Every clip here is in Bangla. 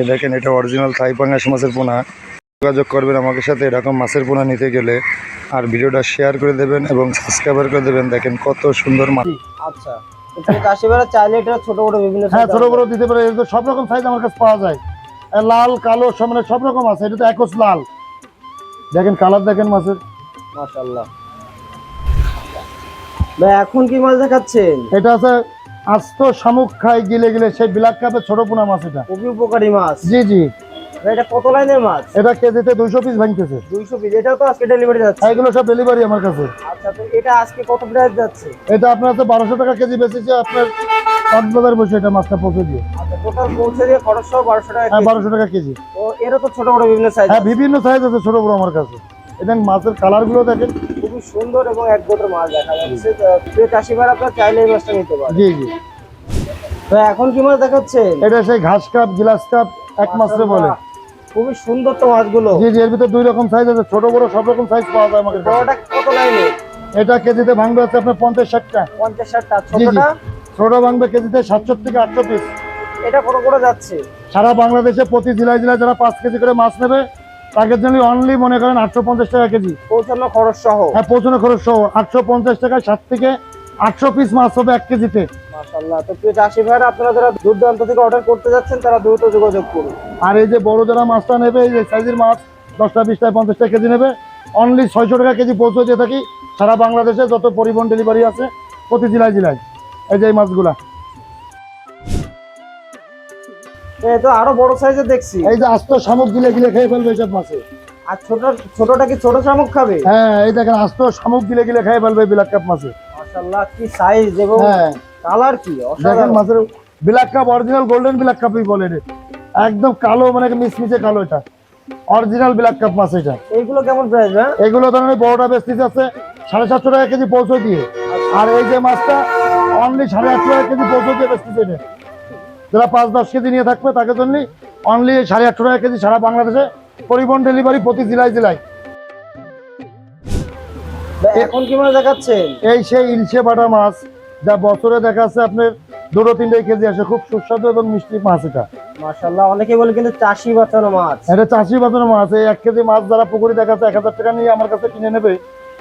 দেখেন এটা অরিজিনাল থাই পাঙ্গাস মাছের পোনা। যোগাযোগ করবেন আমাদের সাথে এরকম মাছের পোনা নিতে গেলে, আর ভিডিওটা শেয়ার করে দেবেন এবং সাবস্ক্রাইব করে দেবেন। দেখেন কত সুন্দর মাছ। আচ্ছা, চাষিবারা চাইলে এটা ছোট বড় বিভিন্ন হ্যাঁ, ছোট বড় দিতে পারে। এটা সব রকম সাইজ আমার কাছে পাওয়া যায়, লাল কালো মানে সব রকম আছে। এটা তো একস লাল, দেখেন কালার দেখেন মাছের, মাশাআল্লাহ। ভাই এখন কি মাছ দেখাচ্ছেন? এটা আছে আস্ত শামুক খাই গিলে গিলে, সেই ব্ল্যাক কাপের ছোট পোনা মাছ। এটা খুবই উপকারী মাছ। জি জি। এটা কত লাইনের মাছ? এটা কেজিতে 200 পিস ভাঙতেছে। 200 পিস। এটাও তো আজকে ডেলিভারি যাচ্ছে? এগুলো সব ডেলিভারি আমার কাছে। আচ্ছা, তো এটা আজকে কত প্রাইস যাচ্ছে? এটা আপনার তো 1200 টাকা কেজি বেচেছে আপনার কক্সবাজার বসে। এটা মাছটা পৌঁছে দিয়ে, আচ্ছা, টোটাল পৌঁছে দিয়ে খরচ সহ 1200 টাকা। হ্যাঁ 1200 টাকা কেজি। তো এরও তো ছোট বড় বিভিন্ন সাইজ? হ্যাঁ, বিভিন্ন সাইজ আছে ছোট বড় আমার কাছে। এটা মাছের কালার গুলো দেখেন, খুবই সুন্দর এবং এক গোটের মাছ দেখা যাচ্ছে। তো চাষিবারা আপনারা চাইলে এই মাছটা নিতে পারেন। জি জি। তো এখন কি মাছ দেখাচ্ছেন? এটা সেই ঘাস কাপ গ্লাস কাপ এক মাছরে বলে। খুবই সুন্দর তো মাছগুলো। জি জি। এর ভিতরে দুই রকম সাইজ আছে, ছোট বড় সব রকম সাইজ পাওয়া যায় আমাদের কাছে। বড়টা কত লাইনের? এটা কেজিতে ভাঙবে আছে আপনার 50-60 টা। 50-60 টা। জি জি। ছোটটা? ছোট ভাঙবে কেজিতে 700 থেকে 800 পিস। এটা কত করে যাচ্ছে? সারা বাংলাদেশে প্রতি জেলায় জেলায় যারা 5 কেজি করে মাছ নেবে তাদের জন্য অনলি মনে করেন 850 টাকা কেজি। পৌঁছানো খরচ সহ? হ্যাঁ, পৌঁছানো খরচ সহ 850 টাকায় 7 থেকে 800 পিস মাছ হবে 1 কেজিতে। মাশাআল্লাহ। তো প্রিয় চাষি ভাইরা, আপনারা যারা দূর দূরান্ত থেকে অর্ডার করতে যাচ্ছেন তারা দ্রুত যোগাযোগ করুন। আর এই যে বড় যারা মাছটা নেবে, এই যে সাইজের মাছ 10টা 20টা 50টা কেজি নেবে, অনলি 600 টাকা কেজি পৌঁছে দিয়ে থাকি সারা বাংলাদেশে যত পরিবহন ডেলিভারি আছে প্রতি জেলায় জেলায়। এই যে এই মাছগুলা, এই তো আরো বড় সাইজের দেখছি। এই যে আস্ত শামুক গিলে গিলে খেয়ে ফেলবে এইসব মাছে। আর ছোটটা কি ছোট শামুক খাবে? হ্যাঁ, এই দেখেন আস্ত শামুক গিলে গিলে খেয়ে ফেলবে ব্ল্যাক কাপ মাছে। মাশাআল্লাহ, কি সাইজ এবং হ্যাঁ, কালার কি দেখেন অসাধারণ। মাছের black cup original golden black কাপই বলে এটা। একদম কালো মানে মিচমিচে কালো, এটা অরিজিনাল ব্ল্যাক কাপ মাছ। এটা এইগুলো কেমন প্রাইস ভাই? এগুলো ধরেন বড়টা বেচতেছে আছে 750 টাকা কেজি পৌঁছে দিয়ে, আর এই যে মাছটা অনলি 850 টাকা কেজি পৌঁছে দিয়ে বেচতেছে। এটা যারা 5-10 কেজি নিয়ে থাকবে তাদের জন্য অনলি 850 টাকা কেজি সারা বাংলাদেশে পরিবহন ডেলিভারি প্রতি জেলায় জেলায়। এখন কি মাছ দেখাচ্ছেন? এই সেই ইলশে বাটা মাছ, যা বছরে দেখাচ্ছে আপনার 2-3 কেজি আসে, খুব সুস্বাদু এবং মিষ্টি মাছ। এটা মাশাআল্লাহ, অনেকে বলে কিন্তু চাষি বাঁচানো মাছ। এটা চাষি বাজানো মাছ। এই 1 কেজি মাছ যারা পুকুরে দেখাচ্ছে 1000 টাকা নিয়ে আমার কাছে কিনে নেবে,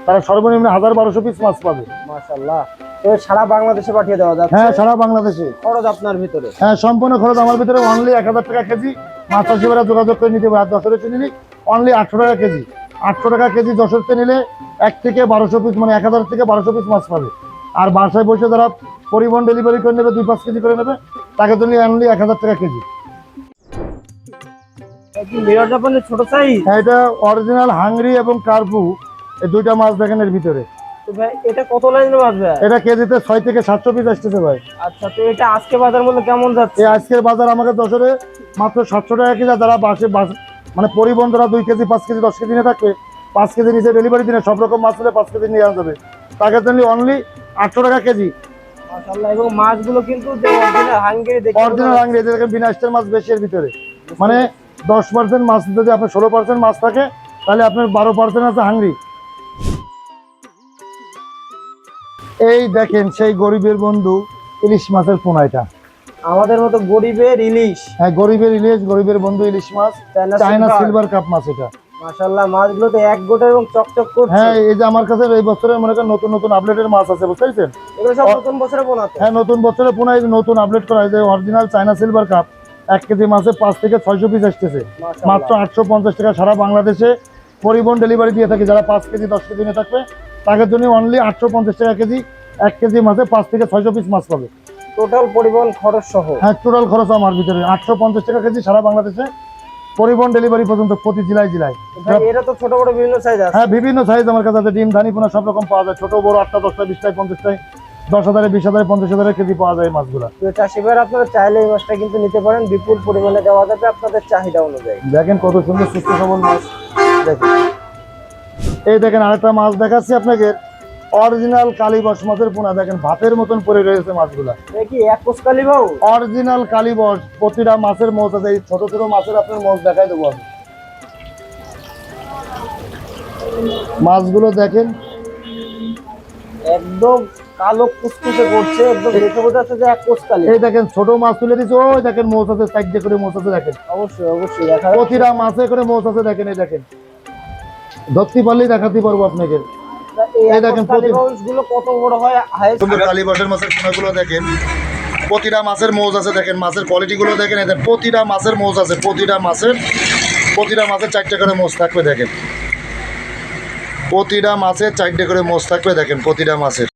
তারা সর্বনিম্ন 1000-1200 পিস মাছ পাবে। মাশাআল্লাহ। তো সারা বাংলাদেশে পাঠিয়ে দেওয়া যাচ্ছে? হ্যাঁ, সারা বাংলাদেশে। খরচ আপনার ভিতরে? হ্যাঁ, সম্পূর্ণ খরচ আমার ভিতরে। অনলি 1000 টাকা কেজি মাছ চাষিরা যোগাযোগ করে নিতে পারে। আর যশোরে নিলে অনলি 800 টাকা কেজি। 800 টাকা কেজি যশোরতে নিলে 1 থেকে 1200 পিস মানে 1000 থেকে 1200 পিস মাছ পাবে। আর বাসায় বসে যারা পরিবহন ডেলিভারি করে নেবে 2-5 কেজি করে নেবে, তাকে জন্য অনলি 1000 টাকা কেজি। মিরর জাপানের ছোট সাইজ? হ্যাঁ, এটা অরিজিনাল হাংরি এবং কার্পু, এই দুইটা মাছ দেখেন এর ভিতরে। তো ভাই এটা কত লাইনের মাছ ভাই? এটা কেজিতে 6 থেকে 700 পিস আসতেছে ভাই। আচ্ছা, তো এটা আজকে বাজার মূল্য কেমন যাচ্ছে? এই আজকের বাজার আমাকে যশোরে মাত্র 700 টাকা কেজি। যারা মানে পরিবহন যারা 2 কেজি 5 কেজি 10 কেজি নিয়ে থাকবে, 5 কেজি নিচে ডেলিভারি দিনে সব রকম মাছ হলে 5 কেজি নিয়ে আসা যাবে, তাকে জন্য অনলি 800 টাকা কেজি। মাশাআল্লাহ। এবং মাছগুলো কিন্তু যে অরিজিনাল হাঙ্গেরি দেখে অরিজিনাল হাংরি, দেখেন বিনা স্টার মাছ বেশি এর ভিতরে। মানে 10% মাছ যদি আপনার 16% মাছ থাকে, তাহলে আপনার 12% আছে হাংরি। এই দেখেন সেই গরিবের বন্ধু ইলিশ মাছের পোনা। এটা আমাদের মতো গরিবের ইলিশ। হ্যাঁ, গরিবের ইলিশ, গরিবের বন্ধু ইলিশ মাছ, চায়না সিলভার কাপ মাছ। এটা মাশাআল্লাহ, মাছগুলো তো এক গোটা এবং চকচক করছে। হ্যাঁ, এই যে আমার কাছে এই বছরে মনে করেন নতুন নতুন আপডেটের মাছ আছে, বুঝছেন? এগুলো সব নতুন বছরে বোনাতে? হ্যাঁ, নতুন বছরে পুনরায় নতুন আপডেট করা হয়েছে। Original China silver cup 1 KG মাছে 5 থেকে 600 পিস আসতেছে মাত্র 850 টাকা। সারা বাংলাদেশে পরিবহন ডেলিভারি দিয়ে থাকি। যারা 5 কেজি 10 কেজি নিয়ে থাকবে তাদের জন্য অনলি 850 টাকা কেজি। 1 কেজি মাছে 5 থেকে 600 পিস মাছ পাবে। টোটাল পরিবহন খরচ সহ? হ্যাঁ, টোটাল খরচ আমার ভিতরে 850 টাকা কেজি সারা বাংলাদেশে পরিবহন ডেলিভারি পর্যন্ত প্রতি জেলায় জেলায়। এরা তো ছোট বড় বিভিন্ন সাইজ আছে? হ্যাঁ, বিভিন্ন সাইজ আমার কাছে আছে। ডিম ধানি পোনা সব রকম পাওয়া যায়, ছোট বড় 8টা 10টা 20টা 50টায় 10,000 20,000 50,000 কেজি পাওয়া যায় মাছগুলা। তো চাষি ভাইরা, আপনারা চাইলে এই মাছটা কিন্তু নিতে পারেন, বিপুল পরিমাণে দেওয়া যাবে আপনাদের চাহিদা অনুযায়ী। দেখেন কত সুন্দর সুস্থ সবল মাছ। দেখেন এই দেখেন আরেকটা মাছ দেখাচ্ছি আপনাকে, অরিজিনাল কালীবস মাছের পোনা। দেখেন ভাতের মতন পড়ে রয়েছে মাছগুলা। কি এক কোষ কালীবাউ? অরিজিনাল কালীবস। প্রতিটা মাছের মোচ আছে। এই ছোট ছোট মাছের আপনার মোচ দেখাই দেবো আমি। মাছগুলো দেখেন একদম কালো কুচকুচে করছে, একদম দেখে বোঝা যাচ্ছে যে এক কোচকালি। এই দেখেন ছোট মাছ তুলে দিচ্ছে, ওই দেখেন মোচ আছে, সাইডে করে মোচ আছে দেখেন, অবশ্যই অবশ্যই দেখা যাচ্ছে। প্রতিটা মাছে করে মোচ আছে দেখেন, এই দেখেন ধরতে পারলেই দেখাতে পারবো আপনাকে। এই দেখেন গুলো কত বড় হয়, হাইস্ট সুন্দর কালীবাসের মাছের সোনাগুলো দেখেন, প্রতিটা মাছের মোজ আছে দেখেন, মাছের কোয়ালিটিগুলো দেখেন, এদের প্রতিটা মাছের মোজ আছে, প্রতিটা মাছের 4টা করে মোজ থাকবে দেখেন, প্রতিটা মাছের 4টে করে মোজ থাকবে দেখেন, প্রতিটা মাছের।